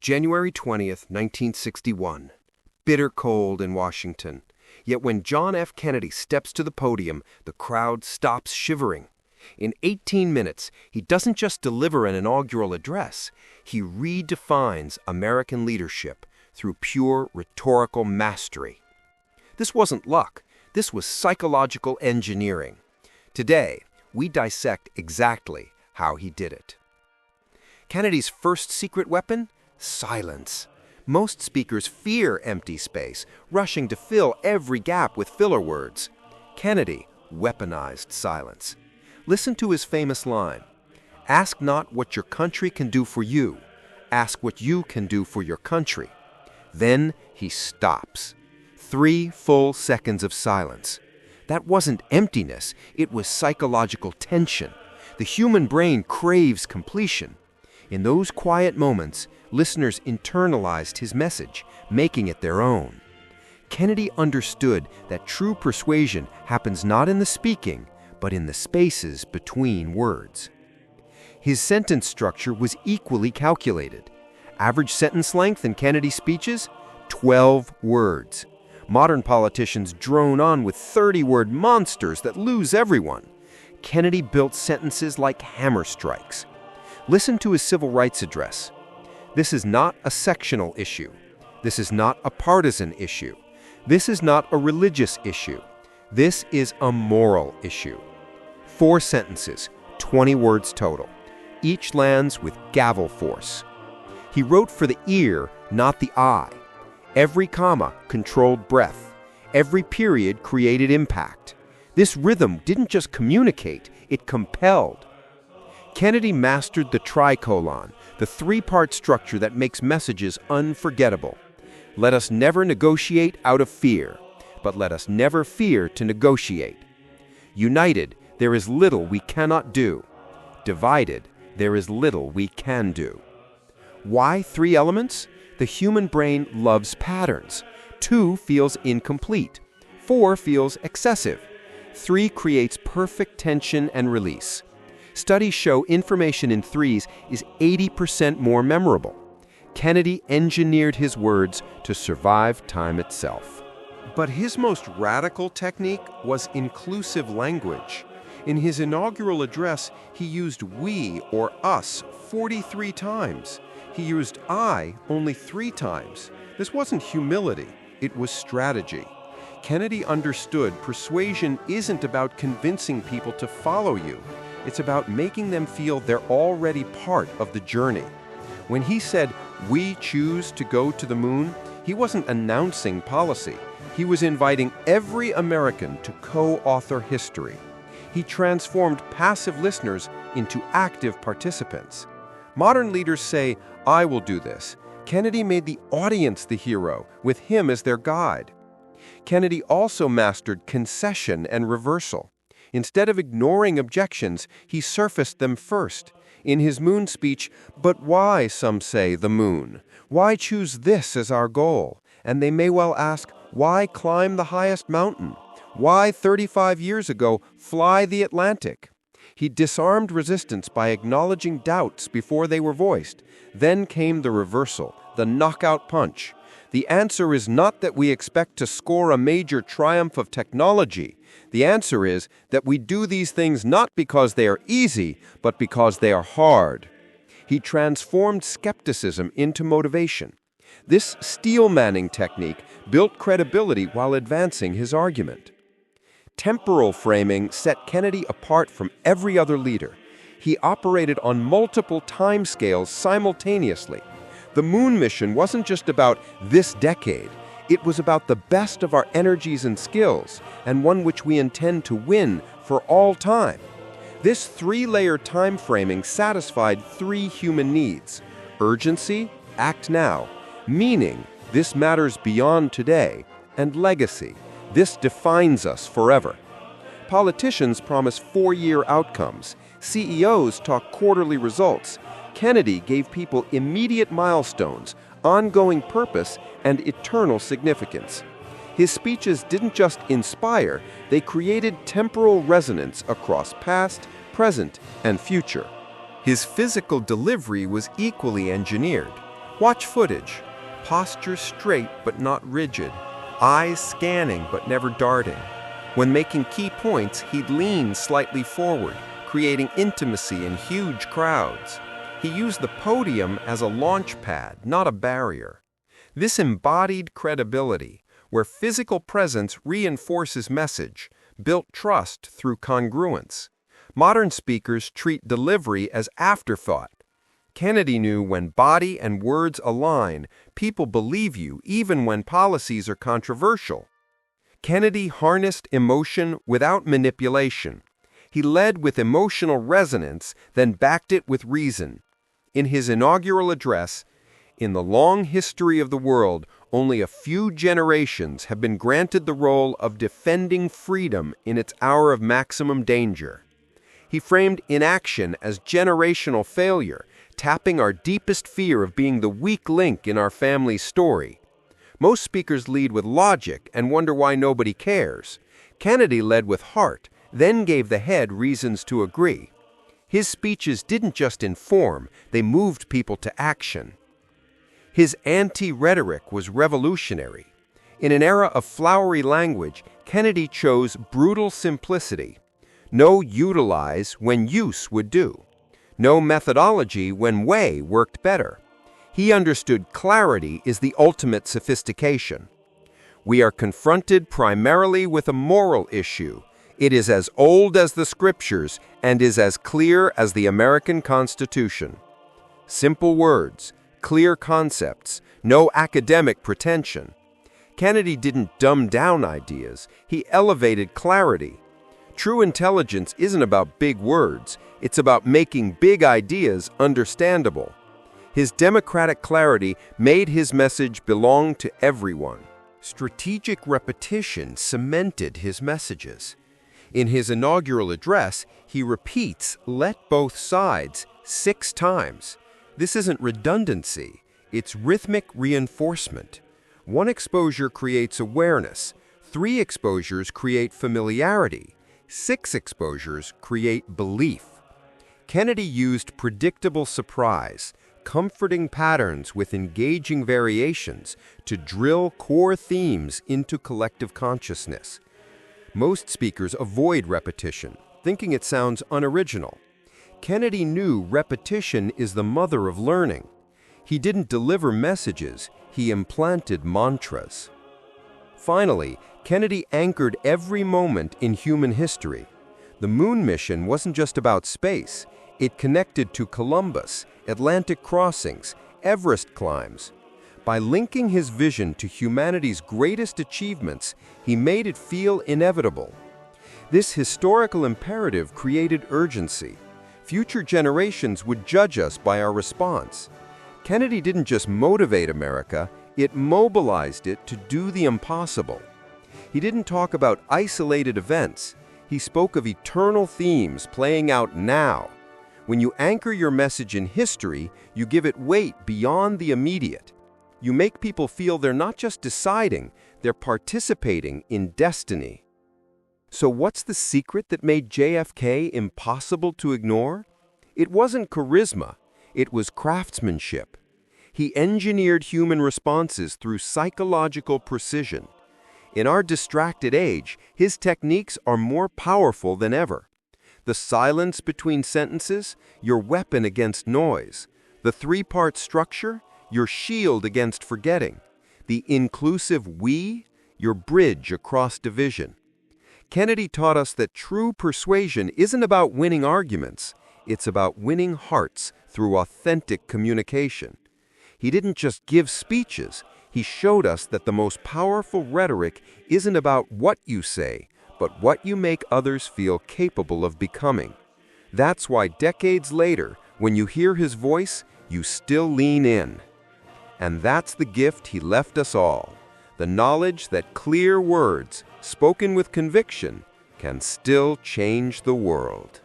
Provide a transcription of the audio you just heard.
January 20th, 1961. Bitter cold in Washington. Yet when John F. Kennedy steps to the podium, the crowd stops shivering. In 18 minutes, he doesn't just deliver an inaugural address, he redefines American leadership through pure rhetorical mastery. This wasn't luck, this was psychological engineering. Today, we dissect exactly how he did it. Kennedy's first secret weapon? Silence. Most speakers fear empty space, rushing to fill every gap with filler words. Kennedy weaponized silence. Listen to his famous line, "Ask not what your country can do for you, ask what you can do for your country." Then he stops. 3 full seconds of silence. That wasn't emptiness, it was psychological tension. The human brain craves completion. In those quiet moments, listeners internalized his message, making it their own. Kennedy understood that true persuasion happens not in the speaking, but in the spaces between words. His sentence structure was equally calculated. Average sentence length in Kennedy's speeches? 12 words. Modern politicians drone on with 30-word monsters that lose everyone. Kennedy built sentences like hammer strikes. Listen to his civil rights address. This is not a sectional issue. This is not a partisan issue. This is not a religious issue. This is a moral issue. 4 sentences, 20 words total. Each lands with gavel force. He wrote for the ear, not the eye. Every comma controlled breath. Every period created impact. This rhythm didn't just communicate, it compelled. Kennedy mastered the tricolon, the 3-part structure that makes messages unforgettable. Let us never negotiate out of fear, but let us never fear to negotiate. United, there is little we cannot do. Divided, there is little we can do. Why 3 elements? The human brain loves patterns. 2 feels incomplete. 4 feels excessive. 3 creates perfect tension and release. Studies show information in 3s is 80% more memorable. Kennedy engineered his words to survive time itself. But his most radical technique was inclusive language. In his inaugural address, he used we or us 43 times. He used I only 3 times. This wasn't humility, it was strategy. Kennedy understood persuasion isn't about convincing people to follow you. It's about making them feel they're already part of the journey. When he said, "We choose to go to the moon," he wasn't announcing policy. He was inviting every American to co-author history. He transformed passive listeners into active participants. Modern leaders say, "I will do this." Kennedy made the audience the hero, with him as their guide. Kennedy also mastered concession and reversal. Instead of ignoring objections, he surfaced them first. In his moon speech, "But why, some say, the moon? Why choose this as our goal?" And they may well ask, why climb the highest mountain? Why, 35 years ago, fly the Atlantic? He disarmed resistance by acknowledging doubts before they were voiced. Then came the reversal, the knockout punch. The answer is not that we expect to score a major triumph of technology. The answer is that we do these things not because they are easy, but because they are hard. He transformed skepticism into motivation. This steel manning technique built credibility while advancing his argument. Temporal framing set Kennedy apart from every other leader. He operated on multiple timescales simultaneously. The moon mission wasn't just about this decade. It was about the best of our energies and skills, and one which we intend to win for all time. This 3-layer time framing satisfied 3 human needs: urgency, act now; meaning, this matters beyond today; and legacy, this defines us forever. Politicians promise 4-year outcomes. CEOs talk quarterly results. Kennedy gave people immediate milestones, ongoing purpose, and eternal significance. His speeches didn't just inspire, they created temporal resonance across past, present, and future. His physical delivery was equally engineered. Watch footage. Posture straight but not rigid. Eyes scanning but never darting. When making key points, he'd lean slightly forward, creating intimacy in huge crowds. He used the podium as a launch pad, not a barrier. This embodied credibility, where physical presence reinforces message, built trust through congruence. Modern speakers treat delivery as afterthought. Kennedy knew when body and words align, people believe you even when policies are controversial. Kennedy harnessed emotion without manipulation. He led with emotional resonance, then backed it with reason. In his inaugural address, "In the long history of the world, only a few generations have been granted the role of defending freedom in its hour of maximum danger." He framed inaction as generational failure, tapping our deepest fear of being the weak link in our family's story. Most speakers lead with logic and wonder why nobody cares. Kennedy led with heart, then gave the head reasons to agree. His speeches didn't just inform, they moved people to action. His anti-rhetoric was revolutionary. In an era of flowery language, Kennedy chose brutal simplicity. No utilize when use would do. No methodology when way worked better. He understood clarity is the ultimate sophistication. We are confronted primarily with a moral issue. It is as old as the scriptures and is as clear as the American Constitution. Simple words, clear concepts, no academic pretension. Kennedy didn't dumb down ideas, he elevated clarity. True intelligence isn't about big words, it's about making big ideas understandable. His democratic clarity made his message belong to everyone. Strategic repetition cemented his messages. In his inaugural address, he repeats, "Let both sides," 6 times. This isn't redundancy, it's rhythmic reinforcement. 1 exposure creates awareness, 3 exposures create familiarity, 6 exposures create belief. Kennedy used predictable surprise, comforting patterns with engaging variations to drill core themes into collective consciousness. Most speakers avoid repetition, thinking it sounds unoriginal. Kennedy knew repetition is the mother of learning. He didn't deliver messages, he implanted mantras. Finally, Kennedy anchored every moment in human history. The moon mission wasn't just about space. It connected to Columbus, Atlantic crossings, Everest climbs. By linking his vision to humanity's greatest achievements, he made it feel inevitable. This historical imperative created urgency. Future generations would judge us by our response. Kennedy didn't just motivate America, it mobilized it to do the impossible. He didn't talk about isolated events. He spoke of eternal themes playing out now. When you anchor your message in history, you give it weight beyond the immediate. You make people feel they're not just deciding, they're participating in destiny. So what's the secret that made JFK impossible to ignore? It wasn't charisma, it was craftsmanship. He engineered human responses through psychological precision. In our distracted age, his techniques are more powerful than ever. The silence between sentences, your weapon against noise. The 3-part structure, your shield against forgetting. The inclusive we, your bridge across division. Kennedy taught us that true persuasion isn't about winning arguments, it's about winning hearts through authentic communication. He didn't just give speeches, he showed us that the most powerful rhetoric isn't about what you say, but what you make others feel capable of becoming. That's why decades later, when you hear his voice, you still lean in. And that's the gift he left us all, the knowledge that clear words, spoken with conviction, can still change the world.